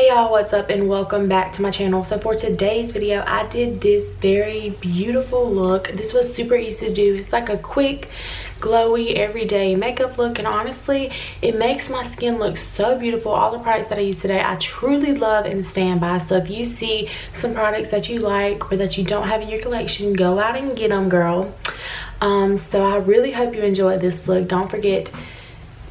y'all, what's up and welcome back to my channel. So for today's video I did this very beautiful look. This was super easy to do. It's like a quick glowy everyday makeup look, and honestly it makes my skin look so beautiful. All the products that I use today I truly love and stand by. So if you see some products that you like or that you don't have in your collection, go out and get them, girl. So I really hope you enjoyed this look. Don't forget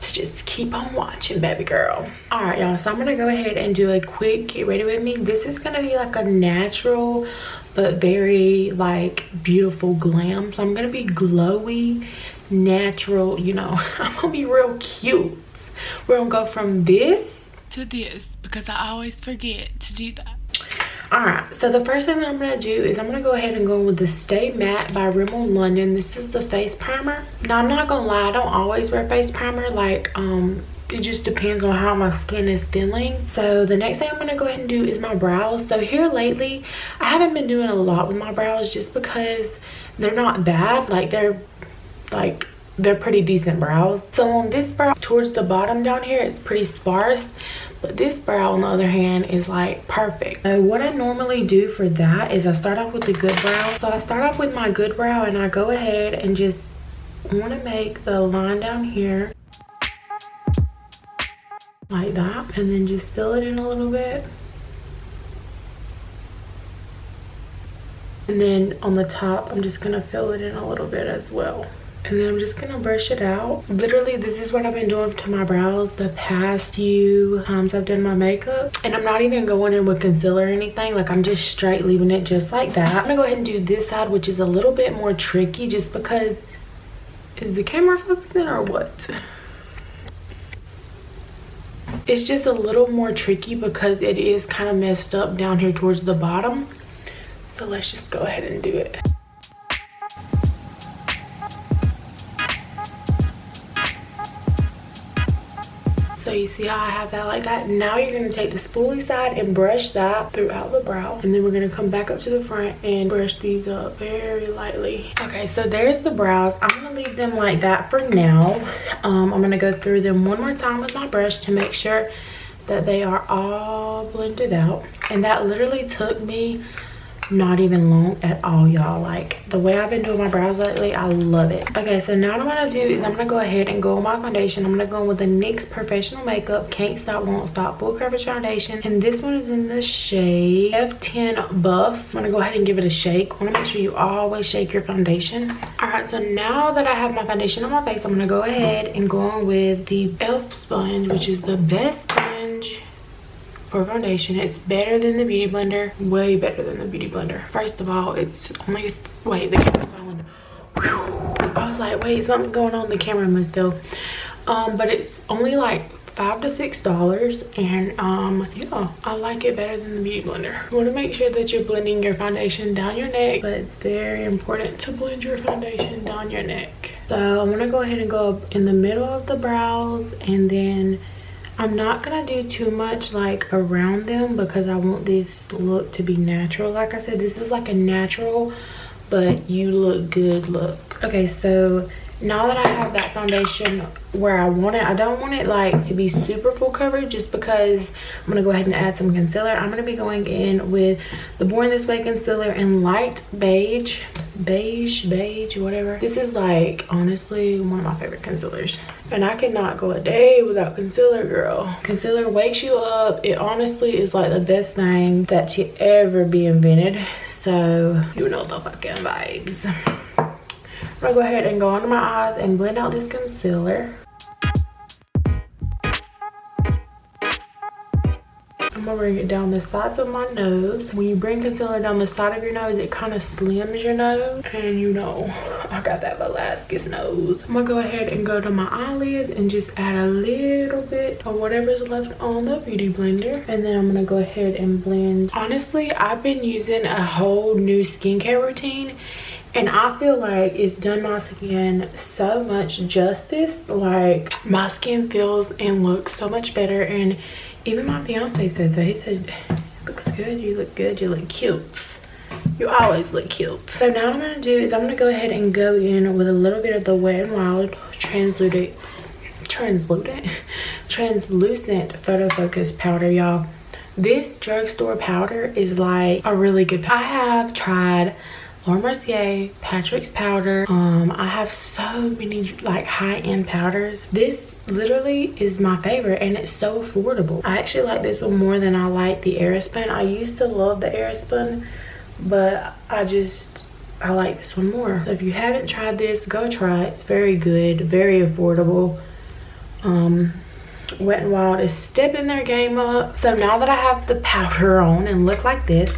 to just keep on watching, baby girl. All right, y'all, so I'm gonna go ahead and do a quick get ready with me. This is gonna be like a natural but very like beautiful glam. So I'm gonna be glowy, natural, you know. I'm gonna be real cute. We're gonna go from this to this because I always forget to do that. All right, so the first thing that I'm gonna do is I'm gonna go ahead and go with the Stay Matte by Rimmel London. This is the face primer. Now I'm not gonna lie, I don't always wear face primer. Like it just depends on how my skin is feeling. So the next thing I'm gonna go ahead and do is my brows. So here lately I haven't been doing a lot with my brows just because they're not bad. Like they're pretty decent brows. So on this brow towards the bottom down here it's pretty sparse, but this brow on the other hand is like perfect. So what I normally do for that is I start off with the good brow. So I start off with my good brow and I go ahead and just want to make the line down here like that, and then just fill it in a little bit. And then on the top I'm just gonna fill it in a little bit as well. And then I'm just gonna brush it out. Literally this is what I've been doing to my brows the past few times I've done my makeup, and I'm not even going in with concealer or anything. Like I'm just straight leaving it just like that. I'm gonna go ahead and do this side, which is a little bit more tricky just because, is the camera focusing or what? It's just a little more tricky because it is kind of messed up down here towards the bottom. So let's just go ahead and do it. So you see how I have that like that? Now you're gonna take the spoolie side and brush that throughout the brow, and then we're gonna come back up to the front and brush these up very lightly. Okay, so there's the brows. I'm gonna leave them like that for now. I'm gonna go through them one more time with my brush to make sure that they are all blended out, and that literally took me not even long at all, y'all. Like the way I've been doing my brows lately, I love it. Okay, so now what I'm gonna do is I'm gonna go ahead and go with my foundation. I'm gonna go with the NYX Professional Makeup Can't Stop Won't Stop Full Coverage Foundation, and this one is in the shade F10 Buff. I'm gonna go ahead and give it a shake. I want to make sure you always shake your foundation. All right, so now that I have my foundation on my face, I'm gonna go ahead and go on with the e.l.f. sponge, which is the best sponge for foundation. It's better than the Beauty Blender, way better than the Beauty Blender. First of all, it's only, wait, the camera's falling. I was like, wait, something's going on, the camera must go. But it's only like $5 to $6, and yeah, I like it better than the Beauty Blender. You want to make sure that you're blending your foundation down your neck, but it's very important to blend your foundation down your neck. So I'm gonna go ahead and go up in the middle of the brows, and then I'm not gonna do too much like around them because I want this look to be natural. Like I said, this is like a natural but you look good look. Okay, so now that I have that foundation where I want it, I don't want it like to be super full coverage just because I'm gonna go ahead and add some concealer. I'm gonna be going in with the Born This Way concealer in light beige, whatever. This is like honestly one of my favorite concealers, and I cannot go a day without concealer, girl. Concealer wakes you up. It honestly is like the best thing that should ever be invented. So you know the fucking vibes. I'm gonna go ahead and go under my eyes and blend out this concealer. I'm gonna bring it down the sides of my nose. When you bring concealer down the side of your nose, it kind of slims your nose. And you know, I got that Velasquez nose. I'm gonna go ahead and go to my eyelids and just add a little bit of whatever's left on the Beauty Blender. And then I'm gonna go ahead and blend. Honestly, I've been using a whole new skincare routine, and I feel like it's done my skin so much justice. Like my skin feels and looks so much better, and even my fiance said that. He said, looks good, you look good, you look cute. You always look cute. So now what I'm gonna do is I'm gonna go ahead and go in with a little bit of the Wet n Wild translucent photo focus powder, y'all. This drugstore powder is like a really good powder. I have tried Laura Mercier, Patrick's powder. I have so many like high-end powders. This literally is my favorite, and it's so affordable. I actually like this one more than I like the Airspun. I used to love the Airspun, but I like this one more. So if you haven't tried this, go try it. It's very good, very affordable. Wet n Wild is stepping their game up. So now that I have the powder on and look like this,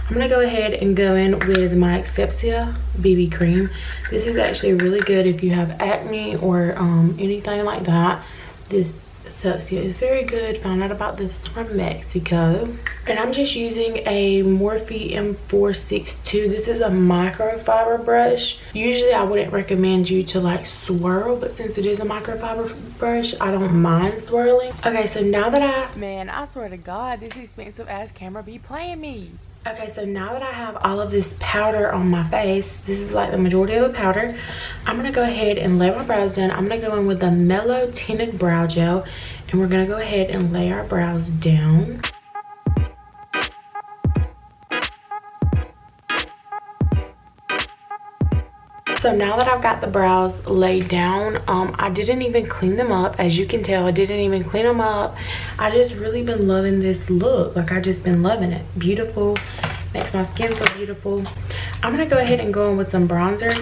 I'm gonna go ahead and go in with my Jckvlzqz BB cream. This is actually really good if you have acne or anything like that. This Jckvlzqz is very good. Found out about this from Mexico. And I'm just using a Morphe M462. This is a microfiber brush. Usually I wouldn't recommend you to like swirl, but since it is a microfiber brush, I don't mind swirling. Okay, so now that man, I swear to God, this expensive ass camera be playing me. Okay, so now that I have all of this powder on my face, this is like the majority of the powder, I'm gonna go ahead and lay my brows down. I'm gonna go in with the Mellow Tinted Brow Gel, and we're gonna go ahead and lay our brows down. So now that I've got the brows laid down, I didn't even clean them up. As you can tell, I didn't even clean them up. I just really been loving this look. Like, I just been loving it. Beautiful. Makes my skin feel beautiful. I'm gonna go ahead and go in with some bronzer.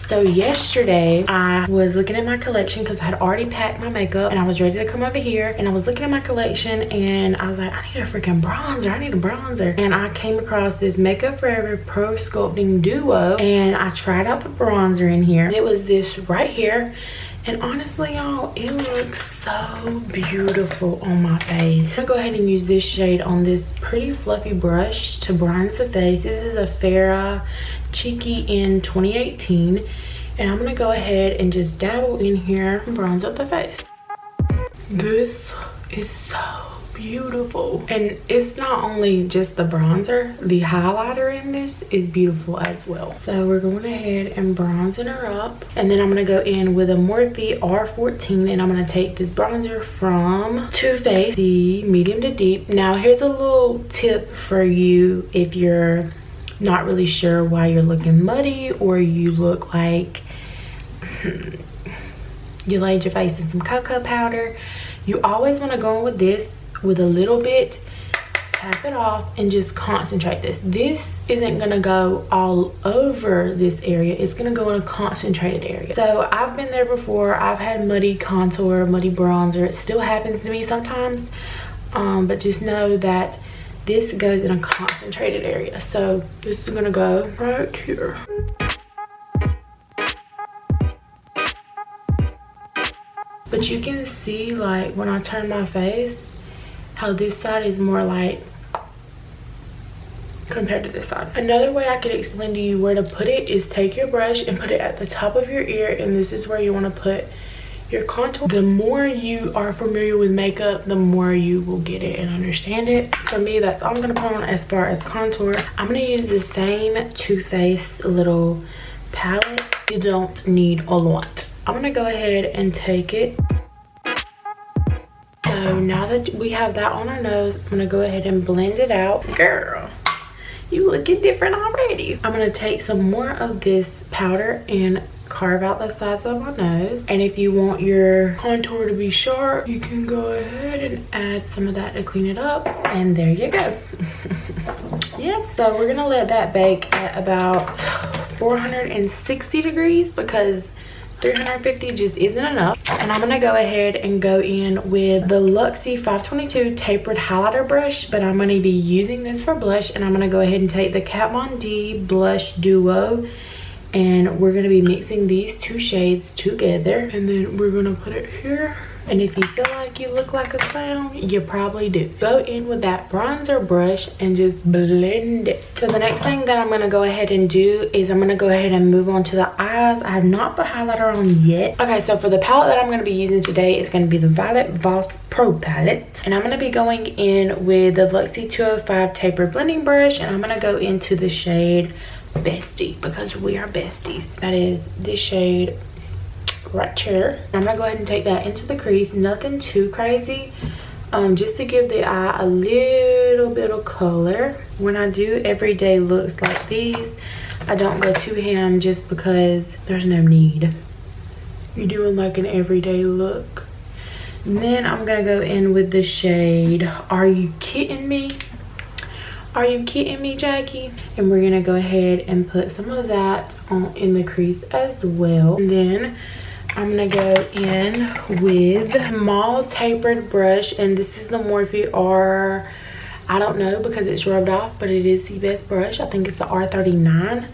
So yesterday I was looking at my collection because I had already packed my makeup and I was ready to come over here, and I was looking at my collection and I was like, I need a freaking bronzer. I need a bronzer. And I came across this Makeup Forever Pro Sculpting Duo, and I tried out the bronzer in here. It was this right here, and honestly y'all, it looks so beautiful on my face. I'm gonna go ahead and use this shade on this pretty fluffy brush to bronze the face. This is a Farrah Cheeky in 2018, and I'm gonna go ahead and just dabble in here and bronze up the face. This is so beautiful, and it's not only just the bronzer, the highlighter in this is beautiful as well. So we're going ahead and bronzing her up, and then I'm gonna go in with a Morphe R14, and I'm gonna take this bronzer from Too Faced, the medium to deep. Now here's a little tip for you if you're not really sure why you're looking muddy, or you look like you laid your face in some cocoa powder. You always want to go in with this with a little bit, tap it off, and just concentrate this. This isn't gonna go all over this area, it's gonna go in a concentrated area. So I've been there before. I've had muddy contour, muddy bronzer. It still happens to me sometimes, but just know that this goes in a concentrated area. So this is gonna go right here. But you can see, like, when I turn my face, how this side is more like compared to this side. Another way I could explain to you where to put it is take your brush and put it at the top of your ear, and this is where you want to put your contour. The more you are familiar with makeup, the more you will get it and understand it. For me, that's all I'm gonna put on as far as contour. I'm gonna use the same Too Faced little palette. You don't need a lot. I'm gonna go ahead and take it. So now that we have that on our nose, I'm gonna go ahead and blend it out. Girl, you looking different already. I'm gonna take some more of this powder and carve out the sides of my nose. And if you want your contour to be sharp, you can go ahead and add some of that to clean it up, and there you go. Yes, so we're gonna let that bake at about 460 degrees because 350 just isn't enough. And I'm gonna go ahead and go in with the Luxie 522 tapered highlighter brush, but I'm gonna be using this for blush, and I'm gonna go ahead and take the Kat Von D blush duo, and we're gonna be mixing these two shades together, and then we're gonna put it here. And if you feel like you look like a clown, you probably do. Go in with that bronzer brush and just blend it. So the next thing that I'm gonna go ahead and do is I'm gonna go ahead and move on to the eyes. I have not put highlighter on yet. Okay, so for the palette that I'm gonna be using today, it's gonna be the Violet Voss Pro palette. And I'm gonna be going in with the Luxie 205 tapered blending brush, and I'm gonna go into the shade Bestie, because we are besties. That is this shade right here. I'm gonna go ahead and take that into the crease. Nothing too crazy, just to give the eye a little bit of color. When I do everyday looks like these, I don't go too ham just because there's no need. You're doing like an everyday look. And then I'm gonna go in with the shade Are You Kidding Me? Are You Kidding Me, Jackie? And we're gonna go ahead and put some of that on in the crease as well. And then I'm gonna go in with Mall Tapered Brush, and this is the Morphe R, I don't know because it's rubbed off, but it is the best brush. I think it's the R39.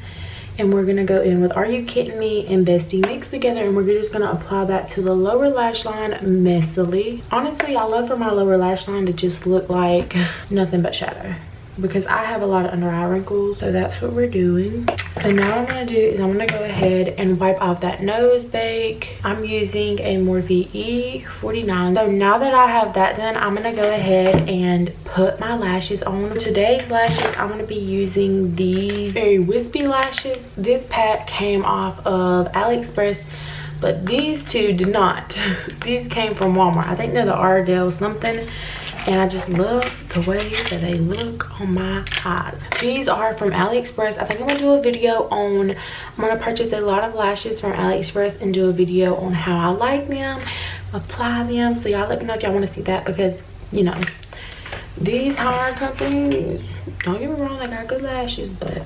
And we're gonna go in with Are You Kidding Me and Bestie mixed together, and we're just gonna apply that to the lower lash line messily. Honestly, I love for my lower lash line to just look like nothing but shadow, because I have a lot of under eye wrinkles, so that's what we're doing. So now what I'm gonna do is I'm gonna go ahead and wipe off that nose bake. I'm using a Morphe E49. So now that I have that done, I'm gonna go ahead and put my lashes on. For today's lashes, I'm gonna be using these very wispy lashes. This pack came off of AliExpress, but these two did not. These came from Walmart. I think they're the Ardell something. And I just love the way that they look on my eyes. These are from AliExpress. I think I'm gonna do a video on, I'm gonna purchase a lot of lashes from AliExpress and do a video on how I like them, apply them. So y'all let me know if y'all wanna see that, because you know, these higher companies, don't get me wrong, they got good lashes, but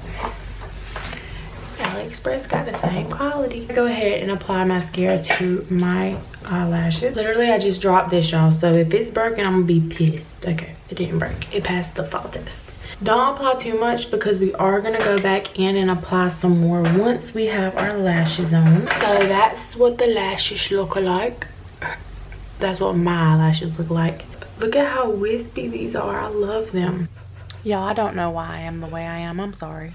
AliExpress got the same quality. Go ahead and apply mascara to my eyelashes. Literally, I just dropped this, y'all, so if it's broken, I'm gonna be pissed. Okay, it didn't break. It passed the fall test. Don't apply too much because we are gonna go back in and apply some more once we have our lashes on. So that's what the lashes look like. That's what my eyelashes look like. Look at how wispy these are. I love them. Y'all, I don't know why I am the way I am. I'm sorry.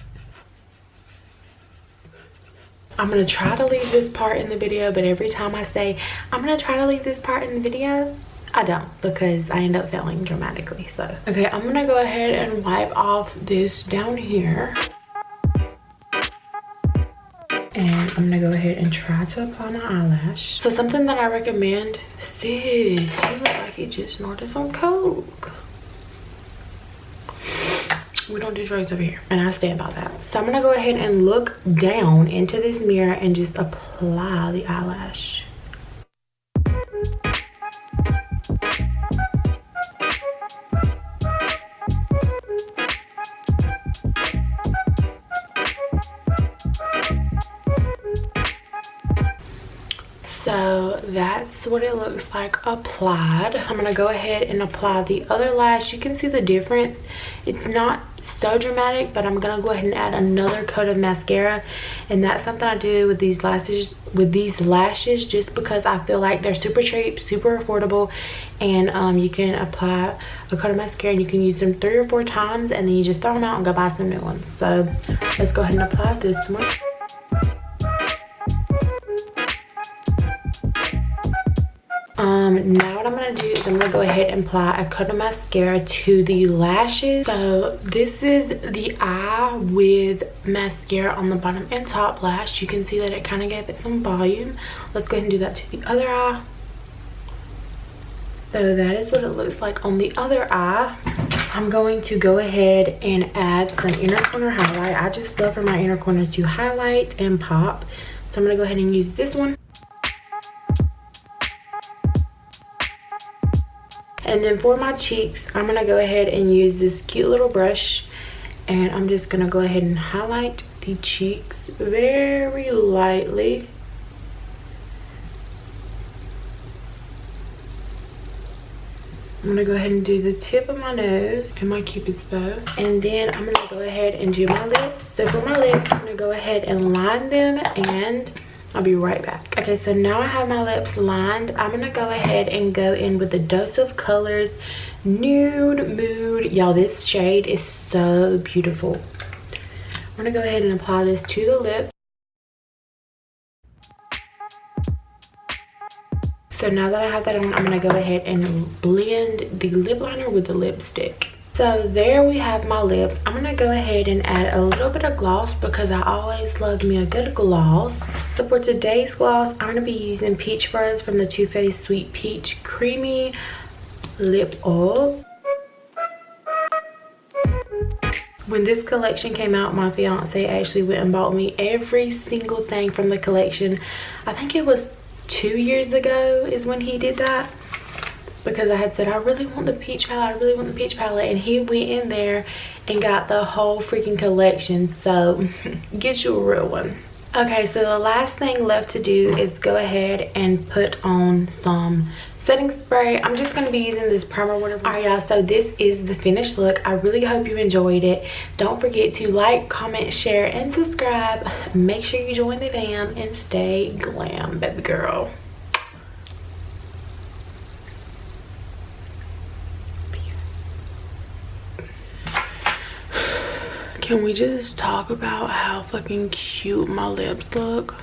I'm gonna try to leave this part in the video, but every time I say I'm gonna try to leave this part in the video, I don't, because I end up failing dramatically. So okay, I'm gonna go ahead and wipe off this down here, and I'm gonna go ahead and try to apply my eyelash. So something that I recommend, sis, you look like you just snorted some coke. We don't do drugs over here, and I stand by that. So I'm gonna go ahead and look down into this mirror and just apply the eyelash. So that's what it looks like applied. I'm gonna go ahead and apply the other lash. You can see the difference. It's not so dramatic, but I'm gonna go ahead and add another coat of mascara, and that's something I do with these lashes just because I feel like they're super cheap, super affordable, and you can apply a coat of mascara and you can use them 3 or 4 times, and then you just throw them out and go buy some new ones. So let's go ahead and apply this one. Now what I'm gonna do is I'm gonna go ahead and apply a coat of mascara to the lashes. So this is the eye with mascara on the bottom and top lash. You can see that it kind of gave it some volume. Let's go ahead and do that to the other eye. So that is what it looks like on the other eye. I'm going to go ahead and add some inner corner highlight. I just love for my inner corner to highlight and pop. So I'm gonna go ahead and use this one. And then for my cheeks, I'm gonna go ahead and use this cute little brush, and I'm just gonna go ahead and highlight the cheeks very lightly. I'm gonna go ahead and do the tip of my nose and my cupid's bow, and then I'm gonna go ahead and do my lips. So for my lips, I'm gonna go ahead and line them, and I'll be right back. Okay, so now I have my lips lined. I'm gonna go ahead and go in with a Dose of Colors Nude Mood. Y'all, this shade is so beautiful. I'm gonna go ahead and apply this to the lip. So now that I have that on, I'm gonna go ahead and blend the lip liner with the lipstick. So there we have my lips. I'm gonna go ahead and add a little bit of gloss because I always love me a good gloss. So for today's gloss, I'm gonna be using Peach Fuzz from the Too Faced Sweet Peach Creamy lip oils. When this collection came out, my fiance actually went and bought me every single thing from the collection. I think it was 2 years ago is when he did that, because I had said I really want the peach palette, I really want the peach palette, and he went in there and got the whole freaking collection. So get you a real one. Okay, so the last thing left to do is go ahead and put on some setting spray. I'm just going to be using this primer, whatever. All right, y'all, so this is the finished look. I really hope you enjoyed it. Don't forget to like, comment, share, and subscribe. Make sure you join the fam and stay glam, baby girl. Can we just talk about how fucking cute my lips look?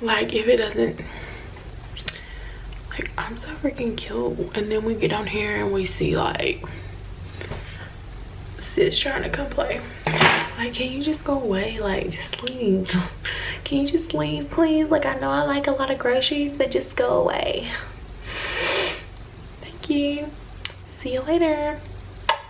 Like, if it doesn't, like, I'm so freaking cute. And then we get down here and we see like sis trying to come play. Like, can you just go away? Like, just leave. Can you just leave, please? Like, I know I like a lot of groceries, but just go away. Thank you. See you later.